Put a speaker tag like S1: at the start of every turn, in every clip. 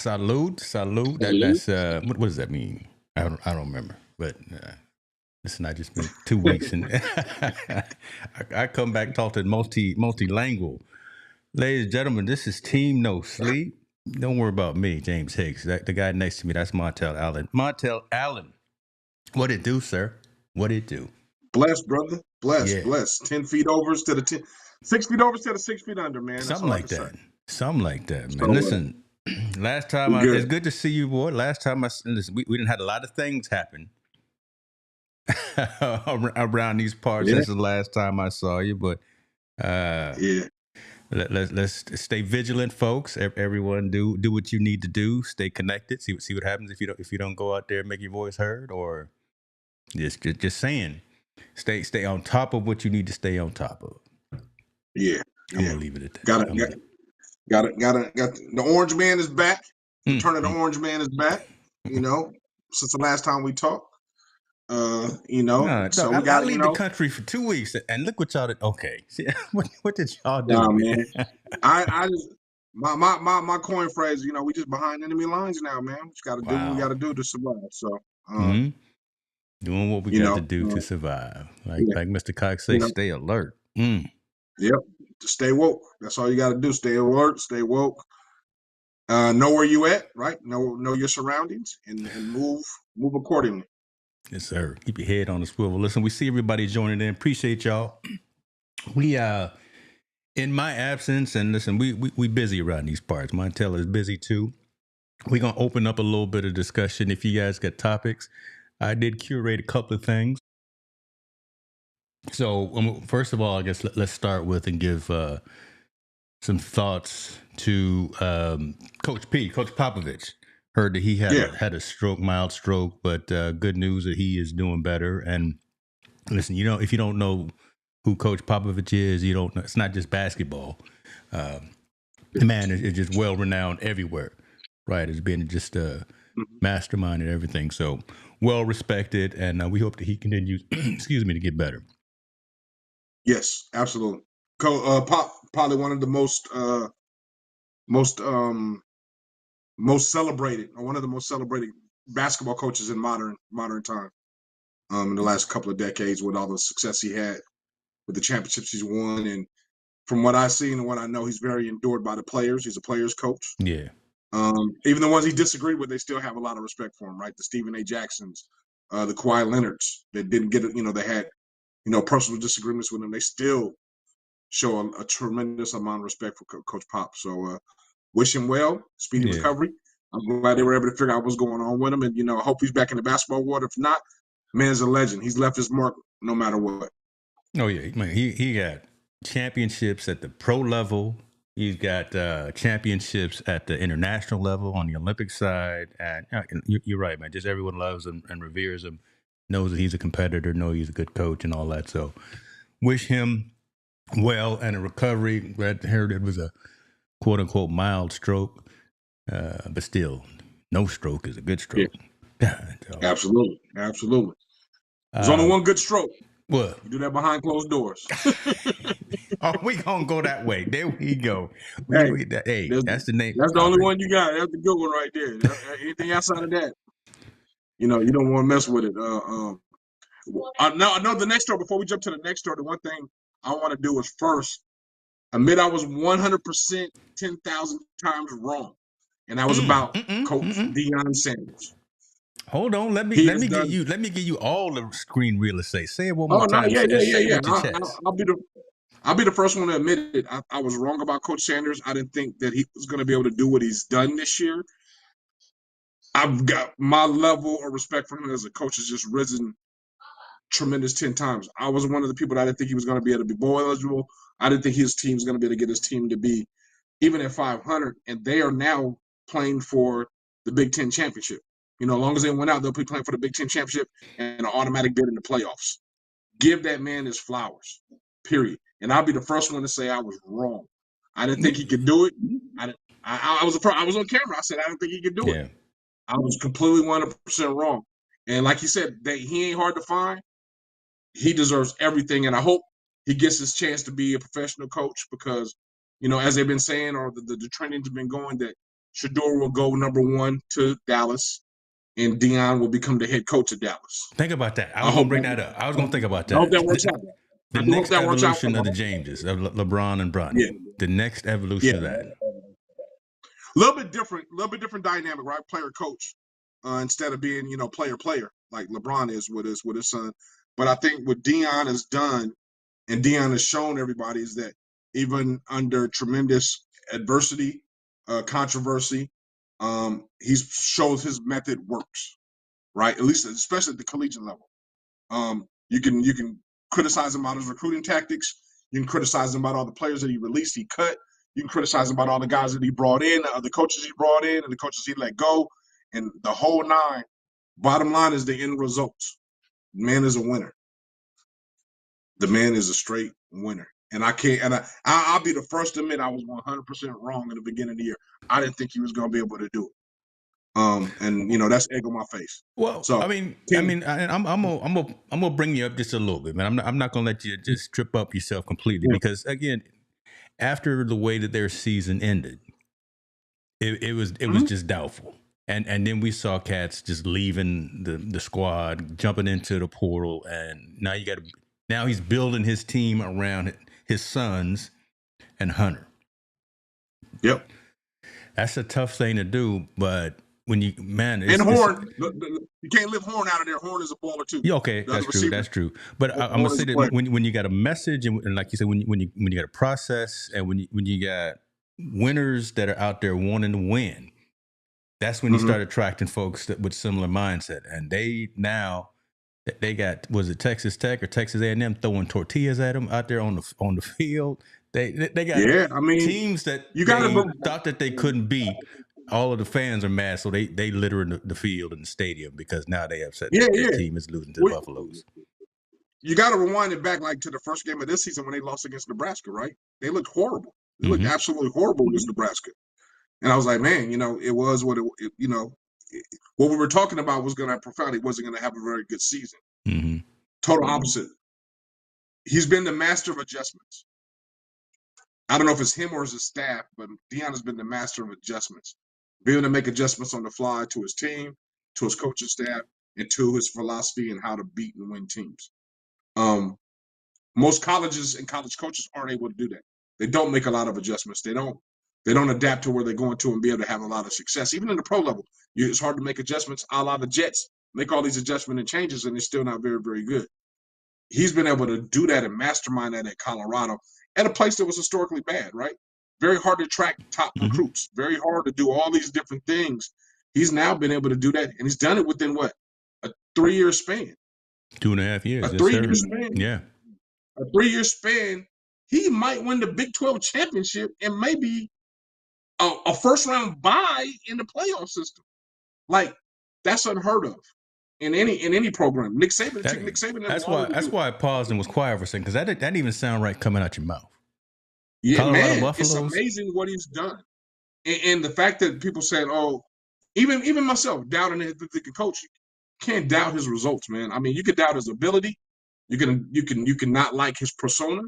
S1: Salute. That's what does that mean? I don't remember. But listen, I just been 2 weeks and I come back talking multilingual. Ladies and gentlemen, this is Team No Sleep. Don't worry about me, James Higgs. The guy next to me, that's Montell Allen. Montell Allen, what it do, sir? What it do?
S2: Blessed, brother. Blessed,
S1: Yeah.
S2: blessed. 10 feet over instead of 6 feet over instead of 6 feet under, man. That's
S1: Something
S2: all
S1: like
S2: I can
S1: that.
S2: say.
S1: Something like that, man.
S2: So,
S1: Listen, last time
S2: we're good.
S1: it's good to see you, boy. Last time listen, we didn't had a lot of things happen around these parts
S2: Yeah.
S1: since the last time I saw you, but
S2: Yeah.
S1: let's stay vigilant, folks. Everyone, do what you need to do. Stay connected. See what happens if you don't go out there and make your voice heard, or just saying, stay on top of what you need to stay on top of.
S2: Yeah.
S1: I'm gonna leave it at that.
S2: Got the Orange Man is back. The turn of the Orange Man is back. You know, since the last time we talked. You know, so we got.
S1: I leave the country for 2 weeks, and look what y'all did. Okay, see, what did y'all do?
S2: Nah, man. I just my coin phrase. You know, we just behind enemy lines now, man. We just got to do what we got to do to survive. So,
S1: doing what we got to do to survive. Like Mr. Cox say, stay alert.
S2: Yep, to stay woke. That's all you got to do. Stay alert. Stay woke. Know where you at, right? Know your surroundings and move accordingly.
S1: Yes, sir. Keep your head on the swivel. Listen, we see everybody joining in. Appreciate y'all. We in my absence, and listen, we busy around these parts. Montell is busy too. We're gonna open up a little bit of discussion. If you guys got topics, I did curate a couple of things. So first of all, I guess let's start with and give some thoughts to Coach Popovich. Heard that he had a stroke, mild stroke, but good news that he is doing better. And listen, if you don't know who Coach Popovich is, you don't know. It's not just basketball. The man is just well renowned everywhere, right? As being just a mastermind and everything. So well respected, and we hope that he continues. Excuse me, to get better.
S2: Yes, absolutely. Pop probably one of the most celebrated, or one of the most celebrated basketball coaches in modern time. In the last couple of decades, with all the success he had, with the championships he's won, and from what I've seen and what I know, he's very endured by the players. He's a players coach.
S1: Yeah.
S2: Even the ones he disagreed with, they still have a lot of respect for him, right? The Stephen A. Jacksons, the Kawhi Leonards that didn't get it, they had, personal disagreements with him. They still show a tremendous amount of respect for Coach Pop. So wish him well, speedy recovery. I'm glad they were able to figure out what's going on with him. And, I hope he's back in the basketball world. If not, man's a legend. He's left his mark no matter what.
S1: Oh, yeah. Man, he got championships at the pro level. He's got championships at the international level on the Olympic side. And you're right, man. Just everyone loves him and reveres him, knows that he's a competitor, knows he's a good coach and all that. So wish him well and a recovery. Glad to hear it was a quote unquote mild stroke, but still, no stroke is a good stroke.
S2: Yeah. So, absolutely. There's only one good stroke.
S1: What?
S2: You do that behind closed doors.
S1: Oh, we gonna go that way. There we go. Hey, that's the name.
S2: That's the only one you got. That's the good one right there. Anything outside of that, you don't want to mess with it. I know the next story. Before we jump to the next story, the one thing I want to do is first admit I was 100%, 10,000 times wrong, and that was about Coach Deion Sanders.
S1: Hold on, let me give you all the screen real estate. Say it one more time.
S2: Yeah.
S1: Say it with your chest.
S2: I'll be the first one to admit it. I was wrong about Coach Sanders. I didn't think that he was going to be able to do what he's done this year. I've got my level of respect for him as a coach has just risen tremendous 10 times. I was one of the people that I didn't think he was going to be able to be bowl eligible. I didn't think his team was going to be able to get his team to be even at 500, and they are now playing for the Big Ten championship. As long as they went out, they'll be playing for the Big Ten championship and an automatic bid in the playoffs. Give that man his flowers, period. And I'll be the first one to say I was wrong. I didn't think he could do it. I was on camera. I said I didn't think he could do it. I was completely 100% wrong. And like you said, he ain't hard to find. He deserves everything, and I hope he gets his chance to be a professional coach because, as they've been saying, or the training's been going, that Shedeur will go number 1 to Dallas, and Deion will become the head coach of Dallas.
S1: Think about that. I was going to bring that up. I was going to think about that.
S2: I hope that works out.
S1: The next evolution of the Jameses, of LeBron and Bronny. Yeah. The next evolution of that.
S2: A little bit different dynamic, right? Player coach, instead of being, player like LeBron is with his son. But I think what Deion has done, and Deion has shown everybody, is that even under tremendous adversity, controversy, he shows his method works, right? At least, especially at the collegiate level. You can criticize him about his recruiting tactics. You can criticize him about all the players that he released, he cut. You can criticize him about all the guys that he brought in, the coaches he brought in, and the coaches he let go, and the whole nine. Bottom line is the end results. The man is a winner. The man is a straight winner. And I'll be the first to admit I was 100% wrong in the beginning of the year. I didn't think he was going to be able to do it. And that's egg on my face.
S1: Well, so I'm gonna bring you up just a little bit, man. I'm not gonna let you just trip up yourself completely, because again, after the way that their season ended, it was just doubtful, and then we saw cats just leaving the squad, jumping into the portal, and now he's building his team around his sons and Hunter.
S2: Yep,
S1: that's a tough thing to do, but. When you
S2: Horn, you can't live Horn out of there. Horn is a baller too.
S1: Yeah, okay, that's true. But I'm gonna say that when you got a message, and like you said, when you got a process, and when you got winners that are out there wanting to win, that's when you start attracting folks with similar mindset. And they got, was it Texas Tech or Texas A&M throwing tortillas at them out there on the field. They got teams that thought that they couldn't beat. All of the fans are mad, so they litter the field and the stadium because now they upset their team is losing to the Buffaloes.
S2: You got to rewind it back to the first game of this season when they lost against Nebraska, right? They looked horrible. They looked absolutely horrible against Nebraska. And I was like, man, it was what what we were talking about was going to profound. He wasn't going to have a very good season.
S1: Mm-hmm.
S2: Total opposite. He's been the master of adjustments. I don't know if it's him or his staff, but Deion has been the master of adjustments. Being able to make adjustments on the fly to his team, to his coaching staff, and to his philosophy and how to beat and win teams. Most colleges and college coaches aren't able to do that. They don't make a lot of adjustments. They don't adapt to where they're going to and be able to have a lot of success. Even in the pro level, it's hard to make adjustments. A lot of Jets make all these adjustments and changes, and they're still not very, very good. He's been able to do that and mastermind that at Colorado, at a place that was historically bad, right? Very hard to attract top recruits. Very hard to do all these different things. He's now been able to do that, and he's done it within what? A 3-year span.
S1: 2.5 years.
S2: A 3-year span.
S1: Yeah.
S2: A 3-year span. He might win the Big 12 championship and maybe a first-round bye in the playoff system. Like, that's unheard of in any program. Nick Saban.
S1: That's why I paused and was quiet for a second, because that didn't even sound right coming out your mouth.
S2: Yeah, Colorado Buffaloes. It's amazing what he's done, and the fact that people said, "Oh, even myself doubting his coaching, can't doubt his results, man." I mean, you could doubt his ability, you can not like his persona,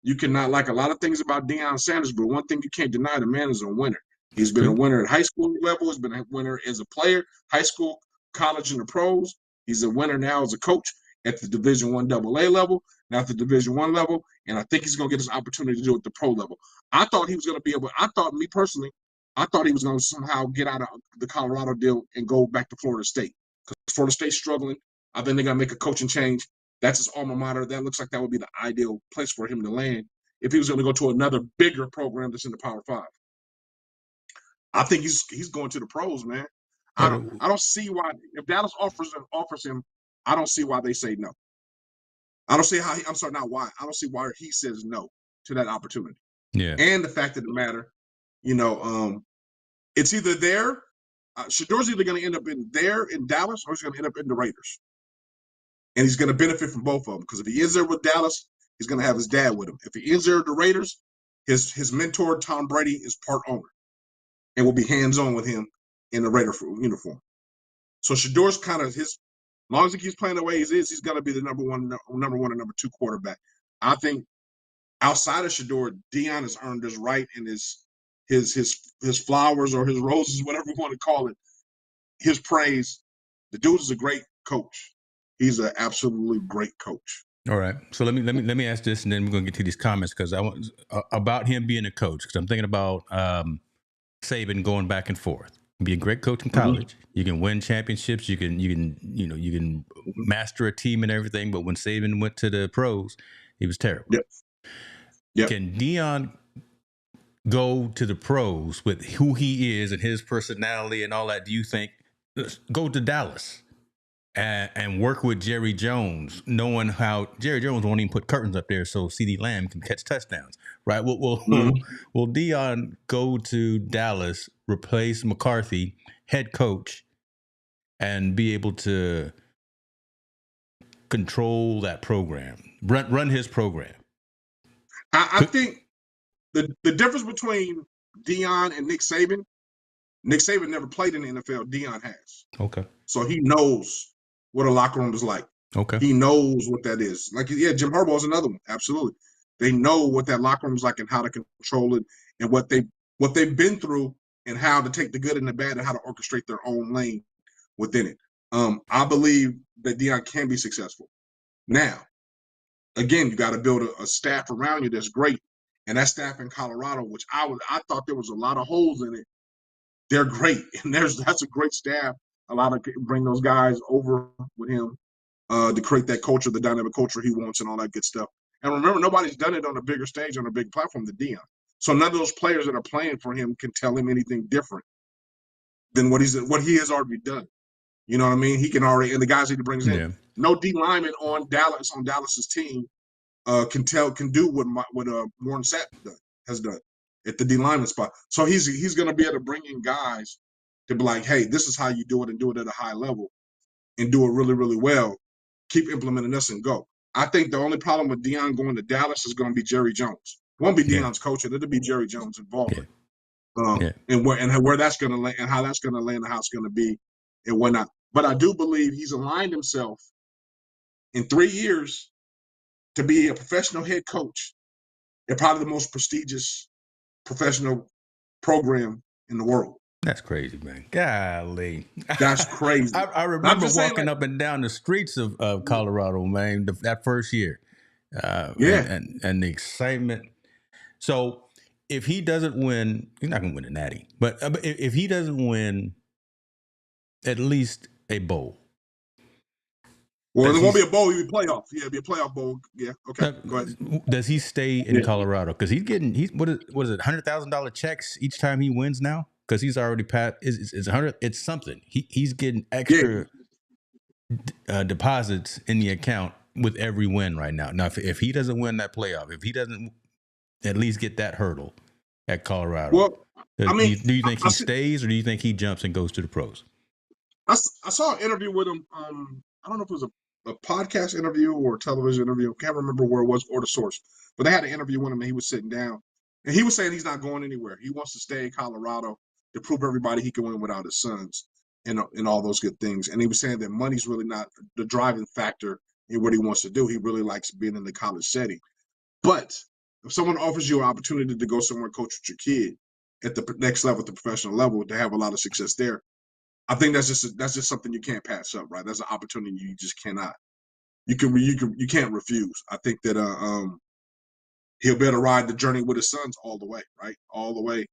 S2: you cannot like a lot of things about Deion Sanders, but one thing you can't deny: the man is a winner. He's been a winner at high school level. He's been a winner as a player, high school, college, and the pros. He's a winner now as a coach at the Division I AA level, now at the Division I level, and I think he's going to get his opportunity to do it at the pro level. I thought he was going to be able. I thought he was going to somehow get out of the Colorado deal and go back to Florida State, because Florida State's struggling. I think they're going to make a coaching change. That's his alma mater. That looks like that would be the ideal place for him to land if he was going to go to another bigger program that's in the Power 5. I think he's going to the pros, man. I don't see why, if Dallas offers him, I don't see why they say no. I don't see how I don't see why he says no to that opportunity.
S1: Yeah.
S2: And the fact of the matter, it's either there. Shedeur's either going to end up in Dallas, or he's going to end up in the Raiders. And he's going to benefit from both of them, because if he ends there with Dallas, he's going to have his dad with him. If he ends there with the Raiders, his mentor Tom Brady is part owner and will be hands-on with him in the Raider uniform. So Shedeur's kind of as long as he keeps playing the way he is, he's going to be the number one and number 2 quarterback. I think outside of Shedeur, Deion has earned his right and his his flowers or his roses, whatever you want to call it, his praise. The dude is a great coach. He's an absolutely great coach.
S1: All right. So let me ask this, and then we're gonna get to these comments because I want about him being a coach, because I'm thinking about Saban going back and forth. Be a great coach in college. Mm-hmm. You can win championships. You can master a team and everything. But when Saban went to the pros, he was terrible. Yep. Can Deion go to the pros with who he is and his personality and all that? Do you think go to Dallas and work with Jerry Jones, knowing how Jerry Jones won't even put curtains up there so CeeDee Lamb can catch touchdowns, right? Will Deion go to Dallas, replace McCarthy, head coach, and be able to control that program, run his program?
S2: I think the difference between Deion and Nick Saban never played in the NFL. Deion has.
S1: Okay.
S2: So he knows what a locker room is like.
S1: Okay.
S2: He knows what that is. Like, yeah, Jim Harbaugh is another one. Absolutely. They know what that locker room is like and how to control it and what they've been through and how to take the good and the bad and how to orchestrate their own lane within it. I believe that Deion can be successful. Now, again, you got to build a staff around you that's great. And that staff in Colorado, which I thought there was a lot of holes in it, they're great. And that's a great staff. A lot of bring those guys over with him to create that culture, the dynamic culture he wants and all that good stuff. And remember, nobody's done it on a bigger stage, on a big platform than Deion. So none of those players that are playing for him can tell him anything different than what he has already done. You know what I mean? He can already, and the guys he brings in. No D lineman on Dallas's team can do what Warren Sapp has done at the D lineman spot. So he's going to be able to bring in guys to be like, hey, this is how you do it, and do it at a high level and do it really, really well. Keep implementing this and go. I think the only problem with Deion going to Dallas is going to be Jerry Jones. It won't be Deion's coaching. It'll be Jerry Jones' involvement. And where that's going to land and how that's going to land and how it's going to be and whatnot. But I do believe he's aligned himself in 3 years to be a professional head coach at probably the most prestigious professional program in the world.
S1: That's crazy, man. Golly.
S2: That's crazy.
S1: I remember walking up and down the streets of Colorado, man, that first year. And the excitement. So if he doesn't win, he's not going to win a natty. But if he doesn't win at least a bowl.
S2: Well, it won't be a bowl. It'll be playoff. Yeah, it'll be a playoff bowl. Yeah, okay. Go ahead.
S1: Does he stay in Colorado? Because he's getting, what is it, $100,000 checks each time he wins now? Because he's already passed. It's 100. It's something. He's getting extra deposits in the account with every win right now. Now, if he doesn't win that playoff, if he doesn't at least get that hurdle at Colorado,
S2: well, I mean,
S1: do you think he stays or do you think he jumps and goes to the pros?
S2: I saw an interview with him. I don't know if it was a podcast interview or a television interview. I can't remember where it was or the source, but they had an interview with him and he was sitting down and he was saying he's not going anywhere. He wants to stay in Colorado to prove everybody he can win without his sons and all those good things. And he was saying that money's really not the driving factor in what he wants to do. He really likes being in the college setting. But if someone offers you an opportunity to go somewhere and coach with your kid at the next level, at the professional level, to have a lot of success there, I think that's just something you can't pass up, right? That's an opportunity you just cannot. You can't refuse. I think that he'll be able to ride the journey with his sons all the way, right? All the way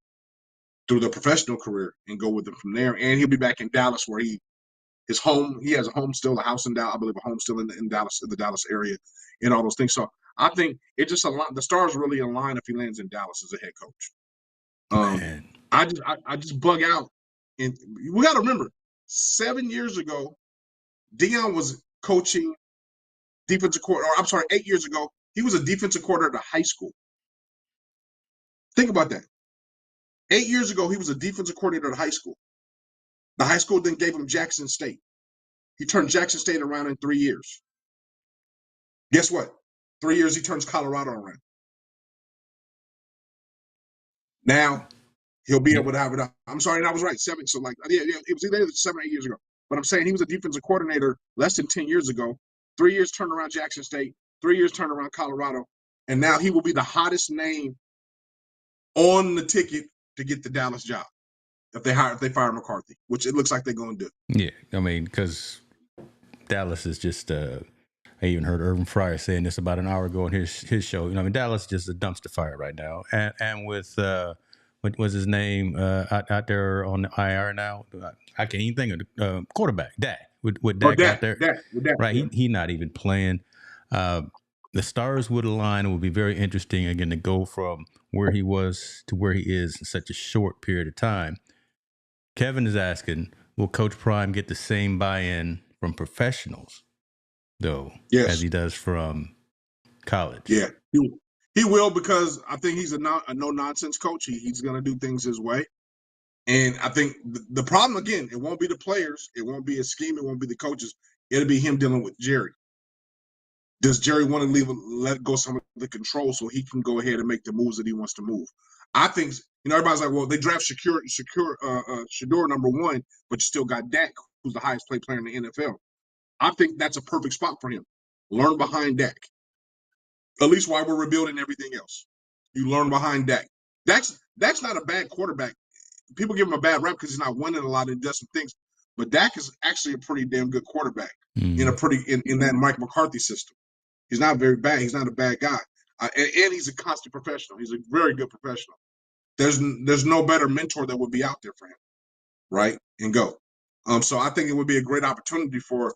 S2: through the professional career and go with them from there. And he'll be back in Dallas where he has a home still, a house in Dallas, I believe a home still in Dallas, in the Dallas area and all those things. So I think it just the stars really align if he lands in Dallas as a head coach. I just bug out. And we got to remember, 7 years ago, Deion was coaching defensive coordinator. 8 years ago, he was a defensive coordinator at a high school. Think about that. 8 years ago, he was a defensive coordinator at high school. The high school then gave him Jackson State. He turned Jackson State around in 3 years. Guess what? 3 years, he turns Colorado around. Now, he'll be able to have it up. I'm sorry, and I was right. 7. So, it was either 7 or 8 years ago. But I'm saying he was a defensive coordinator less than 10 years ago. 3 years turned around Jackson State. 3 years turned around Colorado. And now he will be the hottest name on the ticket to get the Dallas job if they fire McCarthy, which it looks like they're going to do.
S1: Yeah, I mean, because Dallas is just. I even heard Urban Fryer saying this about an hour ago on his show. I mean, Dallas is just a dumpster fire right now, and with what was his name out there on the IR now? I can't even think of the quarterback Dak with Dak out there.
S2: Dak,
S1: right?
S2: Yeah.
S1: He not even playing. The stars would align. It would be very interesting again to go from where he was to where he is in such a short period of time. Kevin is asking, will Coach Prime get the same buy-in from professionals, though, as he does from college?
S2: Yeah, he will, because I think he's a no-nonsense coach. He's going to do things his way. And I think the problem, again, it won't be the players. It won't be his scheme. It won't be the coaches. It'll be him dealing with Jerry. Does Jerry want to let go some of the control so he can go ahead and make the moves that he wants to move? I think, everybody's like, well, they draft Shedeur number 1, but you still got Dak, who's the highest paid player in the NFL. I think that's a perfect spot for him. Learn behind Dak. At least while we're rebuilding everything else. You learn behind Dak. Dak's not a bad quarterback. People give him a bad rep because he's not winning a lot and does some things. But Dak is actually a pretty damn good quarterback in that Mike McCarthy system. He's not very bad. He's not a bad guy. And he's a constant professional. He's a very good professional. There's no better mentor that would be out there for him, right? And go. So I think it would be a great opportunity for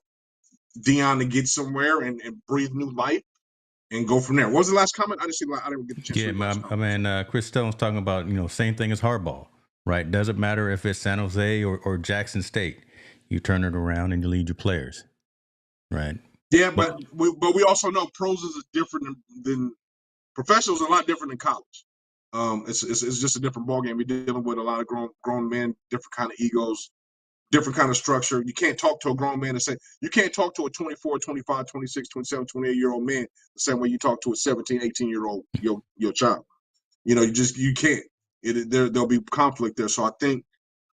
S2: Deion to get somewhere and breathe new life and go from there. What was the last comment? I didn't get the chance.
S1: Yeah, Chris Stone's talking about, same thing as Harbaugh, right? Doesn't matter if it's San Jose or Jackson State. You turn it around and you lead your players, right?
S2: Yeah, but we also know pros is different than professionals. Are a lot different than college. It's just a different ballgame. We're dealing with a lot of grown men, different kind of egos, different kind of structure. You can't talk to a grown man and say, you can't talk to a 24, 25, 26, 27, 28-year-old man the same way you talk to a 17, 18-year-old your child. You can't. There'll be conflict there. So I think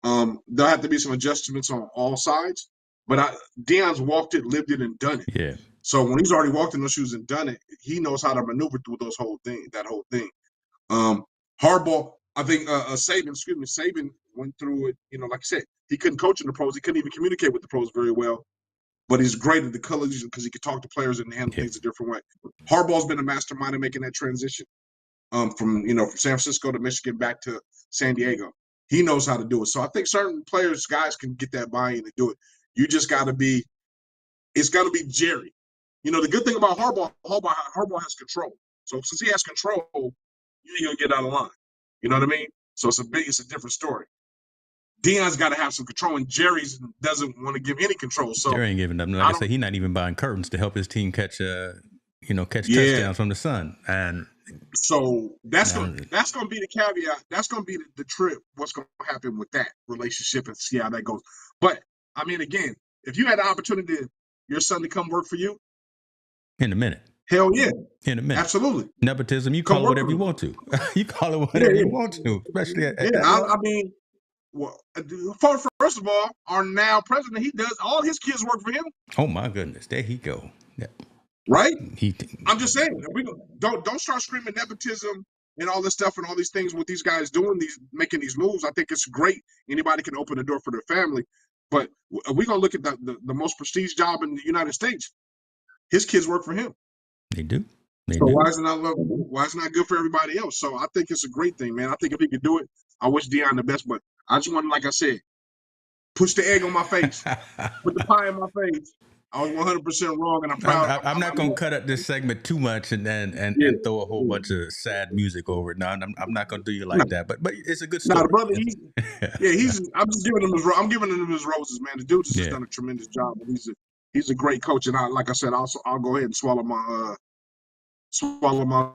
S2: there'll have to be some adjustments on all sides. But Deion's walked it, lived it, and done it.
S1: Yeah.
S2: So when he's already walked in those shoes and done it, he knows how to maneuver through that whole thing. Harbaugh, I think Saban went through it. Like I said, he couldn't coach in the pros. He couldn't even communicate with the pros very well. But he's great at the colleges because he could talk to players and handle things a different way. Harbaugh's been a mastermind in making that transition from San Francisco to Michigan back to San Diego. He knows how to do it. So I think certain guys can get that buy-in to do it. You just got to be. It's got to be Jerry. The good thing about Harbaugh has control. So since he has control, you ain't gonna get out of line. You know what I mean? So it's a different story. Deion's got to have some control, and Jerry doesn't want to give any control. So
S1: Jerry ain't giving them. Like I said, he's not even buying curtains to help his team catch touchdowns from the sun. And
S2: so that's gonna be the caveat. That's gonna be the trip. What's gonna happen with that relationship and see how that goes. But I mean, again, if you had the opportunity your son to come work for you,
S1: in a minute.
S2: Hell yeah.
S1: In a minute.
S2: Absolutely.
S1: Nepotism, you call it whatever you want to. You call it whatever you want to, especially at that
S2: I mean, well, first of all, our now president, he does all his kids work for him.
S1: Oh my goodness, there he go. Yeah.
S2: Right? I'm just saying, we don't start screaming nepotism and all this stuff and all these things with these guys making these moves. I think it's great. Anybody can open the door for their family, but we're gonna look at the most prestige job in the United States. His kids work for him.
S1: They do.
S2: Why is it not good for everybody else? So I think it's a great thing, man. I think if he could do it, I wish Deion the best. But I just want, like I said, push the egg on my face, put the pie in my face. I was 100% wrong, and I'm proud.
S1: I'm not going to cut up this segment too much and throw a whole bunch of sad music over it. No, I'm not going to do you like that. But it's a good story.
S2: No, brother, I'm just giving him I'm giving him his roses, man. The dude has just done a tremendous job. He's a great coach, and like I said, I'll go ahead and swallow my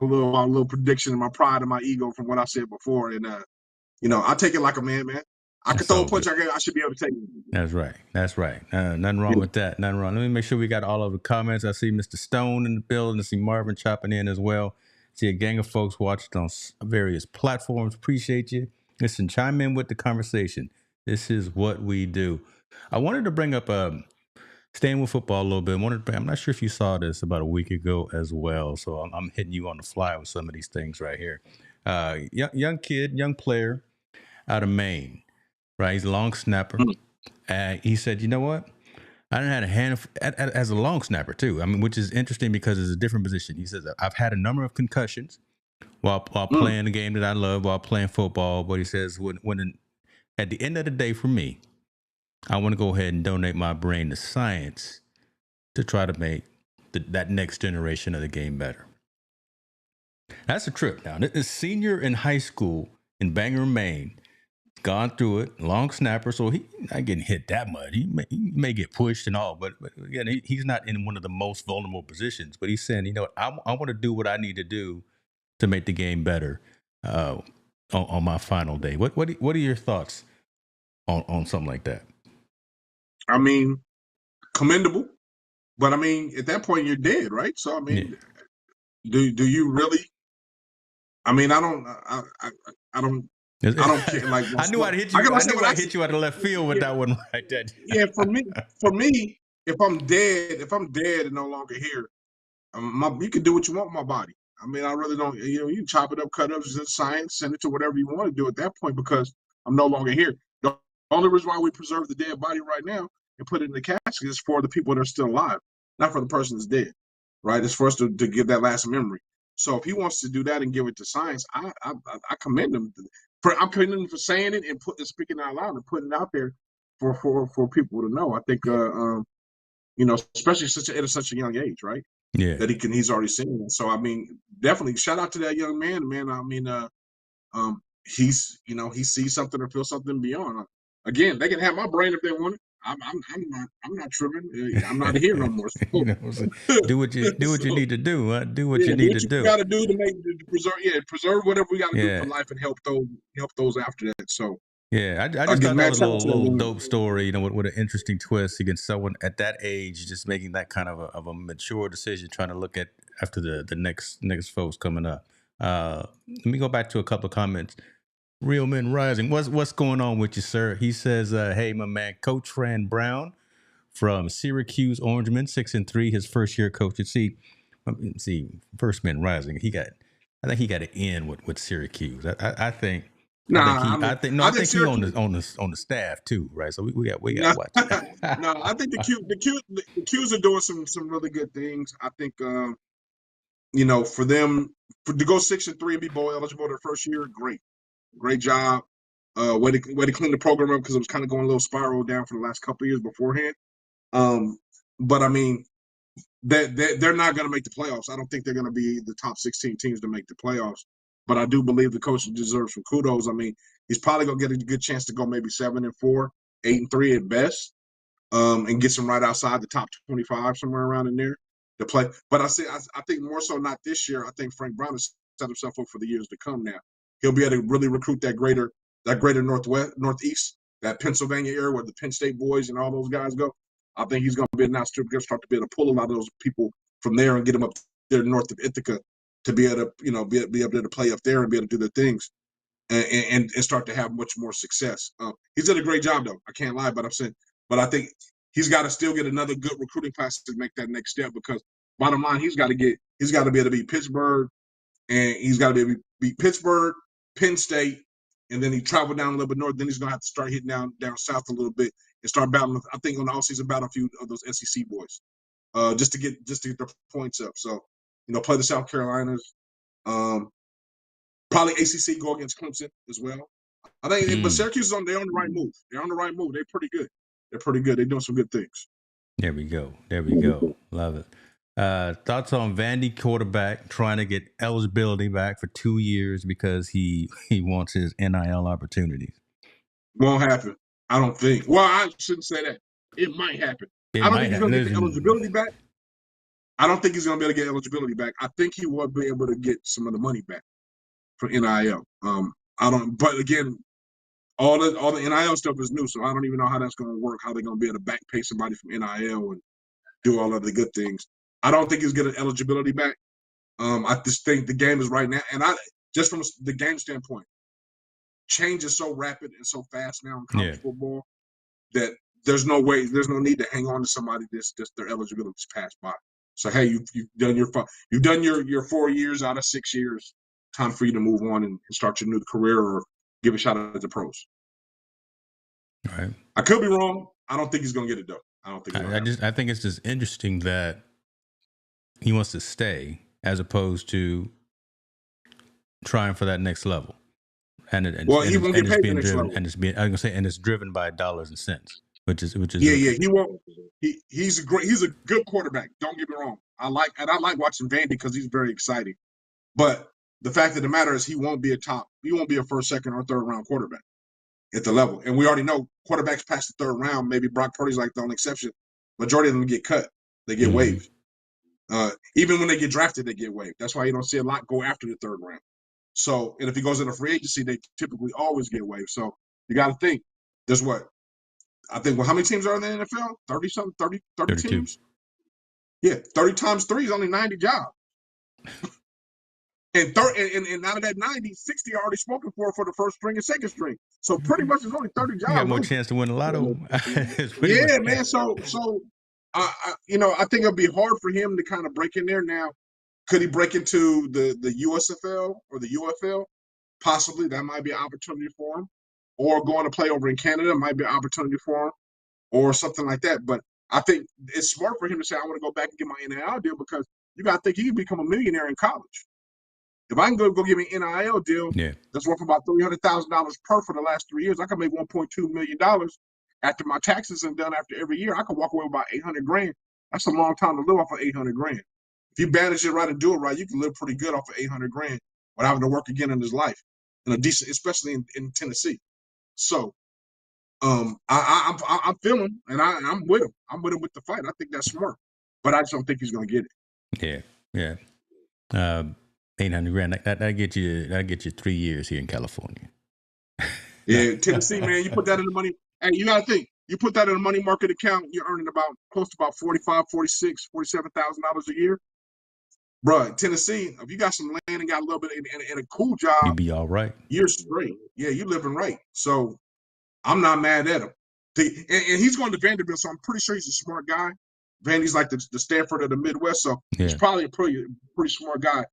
S2: little prediction and my pride and my ego from what I said before, and I take it like a man. I can throw a punch. I should be able to take it.
S1: That's right. Nothing wrong with that. Nothing wrong. Let me make sure we got all of the comments. I see Mr. Stone in the building. I see Marvin chopping in as well. See a gang of folks watching on various platforms. Appreciate you. Listen, chime in with the conversation. This is what we do. I wanted to bring up staying with football a little bit. I'm not sure if you saw this about a week ago as well. So I'm hitting you on the fly with some of these things right here. Young kid, young player. out of Maine, right? He's a long snapper. He said, you know what? I done had a hand as a long snapper too. I mean, which is interesting because it's a different position. He says, I've had a number of concussions while playing the game that I love, while playing football. But he says, at the end of the day for me, I want to go ahead and donate my brain to science to try to make that next generation of the game better. That's a trip now. This senior in high school in Bangor, Maine, gone through it, long snapper, so he's not getting hit that much. He may get pushed and all, but again, he's not in one of the most vulnerable positions. But he's saying, you know, I want to do what I need to do to make the game better on my final day. What are your thoughts on something like that?
S2: I mean, commendable, but I mean, at that point, you're dead, right? So I mean, do you really? I mean, I don't care. Like,
S1: I knew I'd hit you. I knew I'd hit you out of left field with that one right there.
S2: Yeah, for me, if I'm dead and no longer here, you can do what you want with my body. I mean, I really don't. You know, you can chop it up, cut it up, it's science, send it to whatever you want to do at that point because I'm no longer here. The only reason why we preserve the dead body right now and put it in the casket is for the people that are still alive, not for the person that's dead. Right? It's for us to give that last memory. So if he wants to do that and give it to science, I commend him. I'm commending him for saying it and speaking out loud and putting it out there for people to know. I think you know, especially at such a young age, right?
S1: Yeah.
S2: That he's already seen it. So I mean, definitely shout out to that young man, man. I mean, he's, you know, he sees something or feels something beyond. Again, they can have my brain if they want it. I'm not tripping. I'm not here no more. So,
S1: you know, do what you need to do. Do what you need to do.
S2: Got to do to preserve whatever we got to do for life and help those after that. So.
S1: Yeah, I just thought that was a little dope story, you know, with an interesting twist against someone at that age, just making that kind of a mature decision, trying to look at after the next folks coming up. Let me go back to a couple of comments. Real Men Rising, what's going on with you, sir? He says, hey, my man, Coach Fran Brown from Syracuse Orangemen, 6-3, his first year coach. See, First Men Rising, I think he got an in with Syracuse. I think. I think he on the staff too, right? So we got to watch.
S2: No, I think the Qs are doing some really good things. I think you know, for them to go 6-3 and be bowl eligible their first year, great job. Way to clean the program up because it was kind of going a little spiral down for the last couple of years beforehand. But I mean, they're not going to make the playoffs. I don't think they're going to be the top 16 teams to make the playoffs. But I do believe the coach deserves some kudos. I mean, he's probably going to get a good chance to go maybe 7-4, 8-3 at best, and get some right outside the top 25, somewhere around in there to play. But I think more so not this year. I think Frank Brown has set himself up for the years to come now. He'll be able to really recruit that greater Northeast, that Pennsylvania area where the Penn State boys and all those guys go. I think he's going to be able to start to be able to pull a lot of those people from there and get them up there north of Ithaca to be able to, you know, be able to play up there and be able to do their things and start to have much more success. He's done a great job though. I can't lie, but I think he's got to still get another good recruiting class to make that next step because bottom line, he's got to be able to beat Pittsburgh and he's got to be able to beat Pittsburgh, Penn State, and then he traveled down a little bit north. Then he's going to have to start hitting down south a little bit and start battling. I think on the offseason battle a few of those SEC boys, just to get their points up. So, you know, play the South Carolinas. Probably ACC go against Clemson as well. I think, but Syracuse they're on the right move. They're on the right move. They're pretty good. They're doing some good things.
S1: There we go. Love it. Thoughts on Vandy quarterback trying to get eligibility back for 2 years because he wants his NIL opportunities?
S2: Won't happen. I don't think. Well, I shouldn't say that. It might happen. I don't think he's going to get the eligibility back. I don't think he's going to be able to get eligibility back. I think he will be able to get some of the money back for NIL. But again, all the NIL stuff is new, so I don't even know how that's going to work. How they're going to be able to back pay somebody from NIL and do all of the good things. I don't think he's getting eligibility back. I just think the game is right now, and just from the game standpoint, change is so rapid and so fast now in college football that there's no need to hang on to somebody that's their eligibility's passed by. So hey, you've done your 4 years out of 6 years. Time for you to move on and start your new career or give a shot at the pros.
S1: Right.
S2: I could be wrong. I don't think he's going to get it, though. I don't think
S1: I think it's just interesting that he wants to stay as opposed to trying for that next level. And
S2: he won't get paid the next
S1: driven,
S2: level.
S1: and it's being, I'm gonna say, and it's driven by dollars and cents, which is
S2: yeah. He won't. He's a good quarterback. Don't get me wrong. I like watching Vandy because he's very exciting. But the fact of the matter is, he won't be a first, second, or third round quarterback at the level. And we already know quarterbacks past the third round. Maybe Brock Purdy's like the only exception. Majority of them get cut. They get waived. Even when they get drafted, they get waived. That's why you don't see a lot go after the third round. So, and if he goes into free agency, they typically always get waived. So you got to think. There's what I think. Well, how many teams are in the NFL? 30-something, 30 teams. Yeah, 30 times 3 is only 90 jobs. And out of that 90, 60 are already spoken for the first string and second string. So pretty much there's only 30 jobs.
S1: You got more chance to win a lotto.
S2: Yeah, man. So I think it'll be hard for him to kind of break in there now. Could he break into the USFL or the UFL? Possibly. That might be an opportunity for him. Or going to play over in Canada might be an opportunity for him, or something like that. But I think it's smart for him to say, I want to go back and get my NIL deal, because you got to think he can become a millionaire in college. If I can go get me an NIL deal that's worth about $300,000 per for the last 3 years, I can make $1.2 million after my taxes are done after every year. I can walk away with about $800,000. That's a long time to live off of $800,000. If you manage it right and do it right, you can live pretty good off of $800,000 without having to work again in his life, in a decent, especially in Tennessee. So, I'm feeling, and I'm with him. I'm with him with the fight. I think that's smart, but I just don't think he's going to get
S1: it. Yeah. $800,000 that get you 3 years here in California.
S2: Yeah, Tennessee, man, you put that in the money. Hey, you got to think, you put that in a money market account, you're earning close to about $45,000, $46,000, $47,000 a year. Bro, Tennessee, if you got some land and got a little bit in a cool job,
S1: you'd be all right.
S2: You're straight. Yeah, you're living right. So I'm not mad at him. And he's going to Vanderbilt, so I'm pretty sure he's a smart guy. Vandy's like the Stanford of the Midwest, so he's probably a pretty smart guy.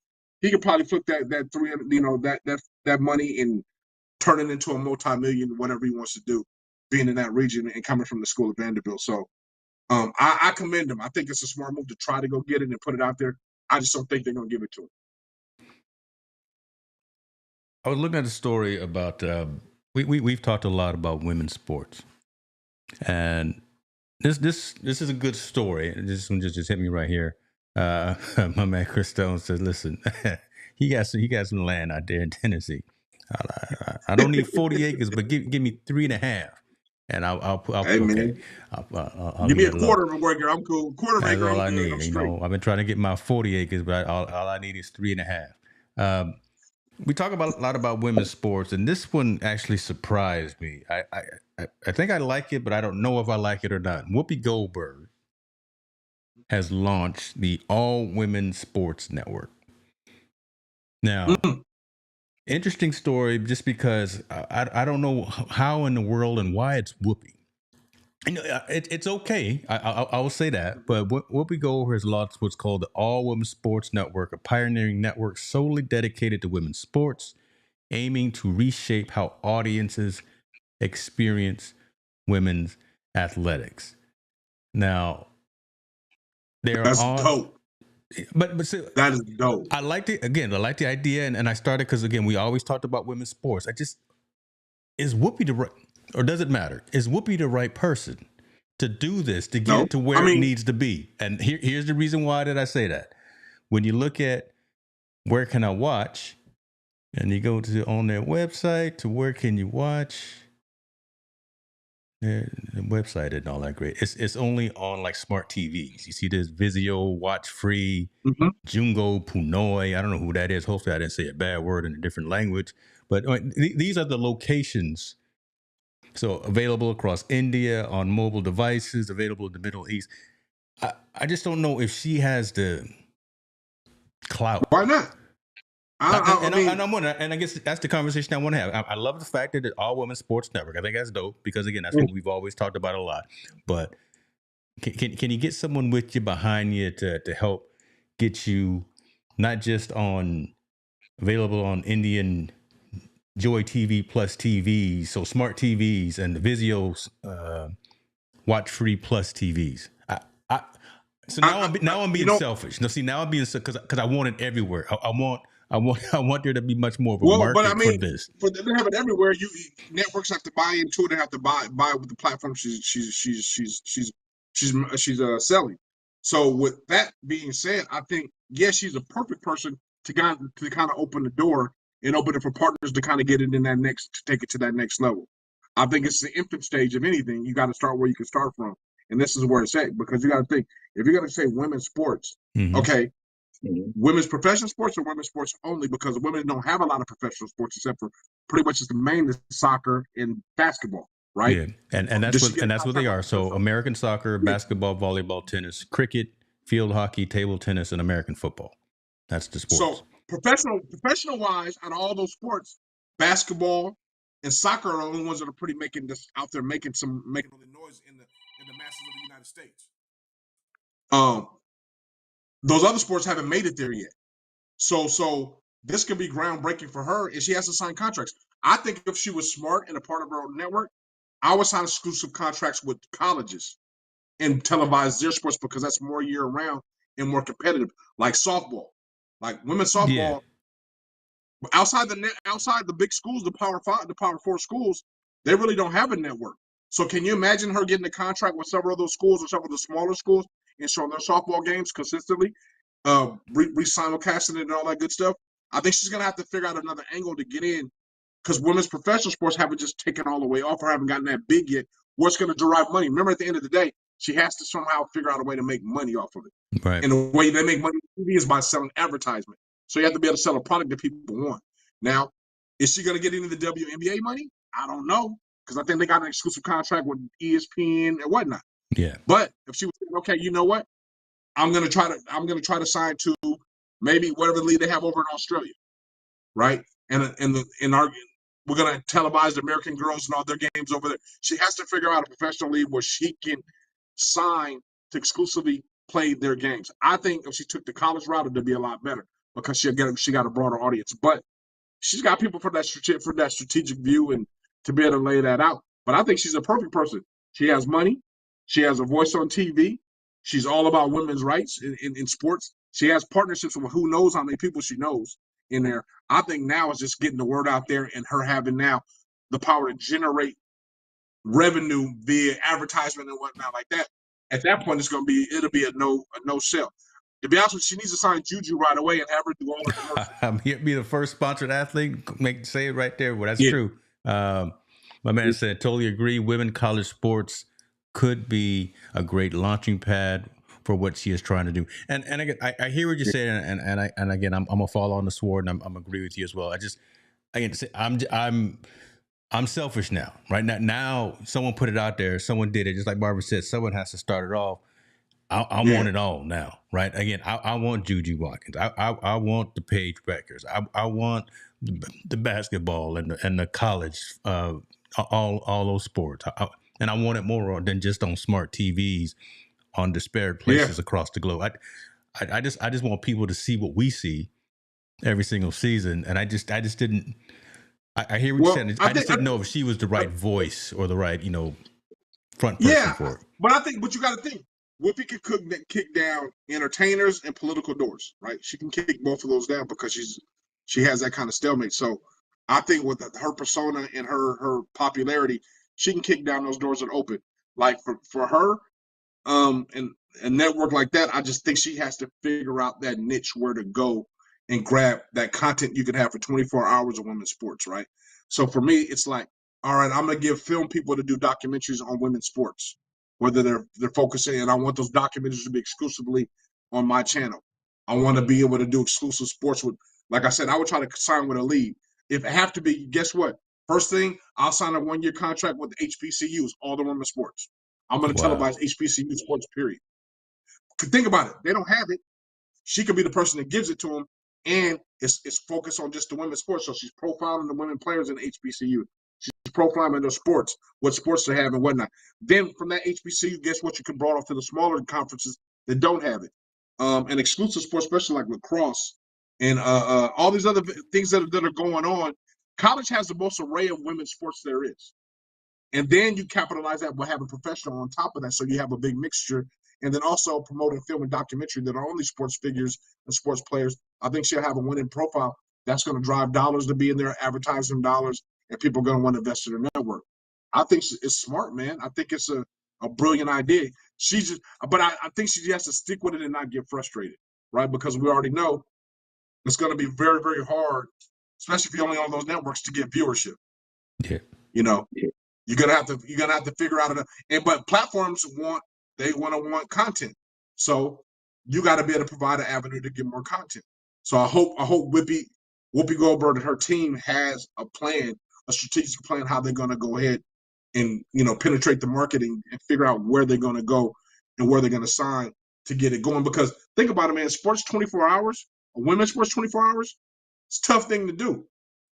S2: He could probably flip that 300, that money and turn it into a multi-million, whatever he wants to do, being in that region and coming from the school of Vanderbilt. So I commend him. I think it's a smart move to try to go get it and put it out there. I just don't think they're going to give it to him.
S1: I was looking at a story about we've talked a lot about women's sports, and this is a good story. This one just hit me right here. My man Chris Stone says, "Listen, he got some land out there in Tennessee. I don't need 40 acres, but give me 3.5, and I'll
S2: hey,
S1: okay.
S2: Man.
S1: I'll
S2: give me a quarter of a acre. I'm cool. Quarter
S1: acre. That's all I
S2: need.
S1: You know, I've been trying to get my 40 acres, but all I need is 3.5." We talk a lot about women's sports, and this one actually surprised me. I think I like it, but I don't know if I like it or not. Whoopi Goldberg has launched the All Women Sports Network. Now, interesting story, just because I don't know how in the world and why it's Whoopi. You know, it's okay. I will say that. But Whoopi Goldberg has launched what's called the All Women Sports Network, a pioneering network solely dedicated to women's sports, aiming to reshape how audiences experience women's athletics. Now,
S2: that's dope.
S1: But see,
S2: that is dope.
S1: I like the idea, and I started because, again, we always talked about women's sports. Is Whoopi the right, or does it matter? Is Whoopi the right person to do this, to get it to where it needs to be? And here's the reason why did I say that. When you look at where can I watch, and you go on their website to where can you watch, the website isn't all that great. It's only on like smart TVs. You see this Vizio, Watch Free, Jungo Punoi. I don't know who that is. Hopefully I didn't say a bad word in a different language. But these are the locations. So available across India on mobile devices, available in the Middle East. I just don't know if she has the clout.
S2: Why not?
S1: And I guess that's the conversation I want to have. I love the fact that it's All Women Sports Network. I think that's dope because, again, that's what we've always talked about a lot. But can you get someone with you, behind you, to help get you not just available on Indian Joy TV plus TVs, so smart TVs and the Vizios watch free plus TVs. So now I'm being selfish. No, see, now I'm being because I want it everywhere. I want there to be much more of a
S2: but I
S1: market for
S2: mean,
S1: this.
S2: for them to have it everywhere, networks have to buy into it. They have to buy with the platform she's selling. So with that being said, I think yes, she's a perfect person to kind of open the door and open it for partners to kind of get it in that to take it to that next level. I think it's the infant stage of anything. You got to start where you can start from, and this is where it's at, because you got to think, if you're going to say women's sports, okay, women's professional sports or women's sports only, because women don't have a lot of professional sports except for pretty much just the main soccer and basketball, right?
S1: Yeah, and that's what they are. So American soccer, basketball, volleyball, tennis, cricket, field hockey, table tennis, and American football. That's the sports.
S2: So professional wise, out of all those sports, basketball and soccer are the only ones that are pretty making this out there, making the noise in the masses of the United States. Those other sports haven't made it there yet. So this could be groundbreaking for her, and she has to sign contracts. I think if she was smart and a part of her own network, I would sign exclusive contracts with colleges and televise their sports, because that's more year round and more competitive, like softball, like women's softball. Yeah. Outside the big schools, the Power 5, the Power 4 schools, they really don't have a network. So can you imagine her getting a contract with several of those schools or several of the smaller schools and showing their softball games consistently, simulcasting it and all that good stuff? I think she's gonna have to figure out another angle to get in, because women's professional sports haven't just taken all the way off or haven't gotten that big yet. What's going to derive money? Remember, at the end of the day, she has to somehow figure out a way to make money off of it.
S1: Right.
S2: And the way they make money is by selling advertisement. So you have to be able to sell a product that people want. Now, is she going to get into the WNBA money? I don't know, because I think they got an exclusive contract with ESPN and whatnot.
S1: Yeah.
S2: But if she was saying, okay, you know what, I'm going to try to sign to maybe whatever league they have over in Australia, right? We're going to televise the American girls and all their games over there. She has to figure out a professional league where she can sign to exclusively play their games. I think if she took the college route, it'd be a lot better, because she got a broader audience. But she's got people for that strategic view and to be able to lay that out. But I think she's a perfect person. She has money. She has a voice on TV. She's all about women's rights in sports. She has partnerships with who knows how many people she knows in there. I think now is just getting the word out there and her having now the power to generate revenue via advertisement and whatnot like that. At that point, it'll be a no sell. To be honest with you, she needs to sign Juju right away and have her do all her commercials.
S1: Be the first sponsored athlete. Say it right there. Well, that's true. My man said, totally agree. Women college sports could be a great launching pad for what she is trying to do. And again, I hear what you're saying, and again, I'm gonna fall on the sword, and I'm agree with you as well. I'm selfish now, right? Now someone put it out there, someone did it, just like Barbara said, someone has to start it off. I want it all now, right? Again, I want Juju Watkins. I want the Paige Beckers. I want the basketball and the college, all those sports. And I want it more than just on smart TVs on disparate places across the globe. I just want people to see what we see every single season. And I just didn't. I hear what you said. I just didn't know if she was the right voice or the right, front person for it.
S2: But you got to think, Whoopi could kick down entertainers and political doors, right? She can kick both of those down because she has that kind of stalemate. So I think with her persona and her popularity, she can kick down those doors and open. Like for her, and a network like that, I just think she has to figure out that niche where to go and grab that content you can have for 24 hours of women's sports, right? So for me, it's like, all right, I'm gonna give film people to do documentaries on women's sports, whether they're focusing, and I want those documentaries to be exclusively on my channel. I want to be able to do exclusive sports with, like I said, I would try to sign with a league. If it have to be, guess what? First thing, I'll sign a 1-year contract with HBCUs, all the women's sports. I'm going to televise HBCU sports, period. Think about it. They don't have it. She could be the person that gives it to them, and it's focused on just the women's sports. So she's profiling the women players in HBCU. She's profiling their sports, what sports they have and whatnot. Then from that HBCU, guess what? You can broaden off to the smaller conferences that don't have it. And exclusive sports, especially like lacrosse and all these other things that are going on College has the most array of women's sports there is. And then you capitalize that by having professional on top of that, so you have a big mixture. And then also promoting film and documentary that are only sports figures and sports players. I think she'll have a winning profile that's going to drive dollars to be in there, advertising dollars, and people are going to want to invest in her network. I think it's smart, man. I think it's a brilliant idea. But I think she has to stick with it and not get frustrated, right? Because we already know it's going to be very, very hard, especially if you're only on those networks, to get viewership.
S1: Yeah.
S2: You know, you're gonna have to figure out it. But platforms want content, so you got to be able to provide an avenue to get more content. So I hope Whoopi Goldberg and her team has a plan, a strategic plan, how they're gonna go ahead and penetrate the marketing and figure out where they're gonna go and where they're gonna sign to get it going. Because think about it, man, sports 24 hours, women's sports 24 hours, it's a tough thing to do.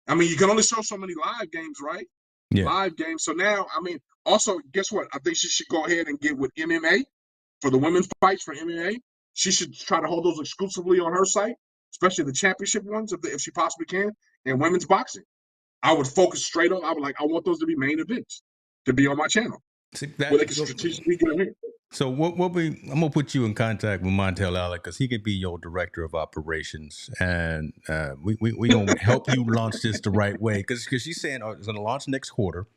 S2: I mean, you can only show so many live games, right?
S1: Yeah.
S2: Live games. So now, I mean, also, guess what? I think she should go ahead and get with MMA for the women's fights for MMA. She should try to hold those exclusively on her site, especially the championship ones, if she possibly can, and women's boxing. I would focus straight on. I want those to be main events to be on my channel.
S1: See,
S2: where they can strategically get them in.
S1: So I'm gonna put you in contact with Montell Alec, because he could be your director of operations, and we gonna help you launch this the right way. Because she's saying it's gonna launch next quarter,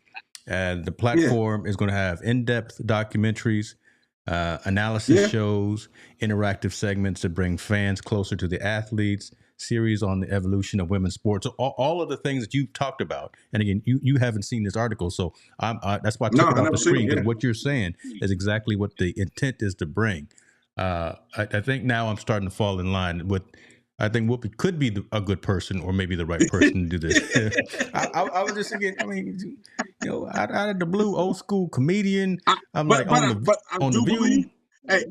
S1: and the platform is gonna have in-depth documentaries, analysis shows, interactive segments to bring fans closer to the athletes, series on the evolution of women's sports, all of the things that you've talked about. And again, you haven't seen this article, so that's why I took it off the screen, because what you're saying is exactly what the intent is to bring. I think now I'm starting to fall in line with, I think Whoopi could be a good person, or maybe the right person to do this. I was just thinking, I mean, out of the blue, old school comedian. I'm like, on the View.
S2: Hey,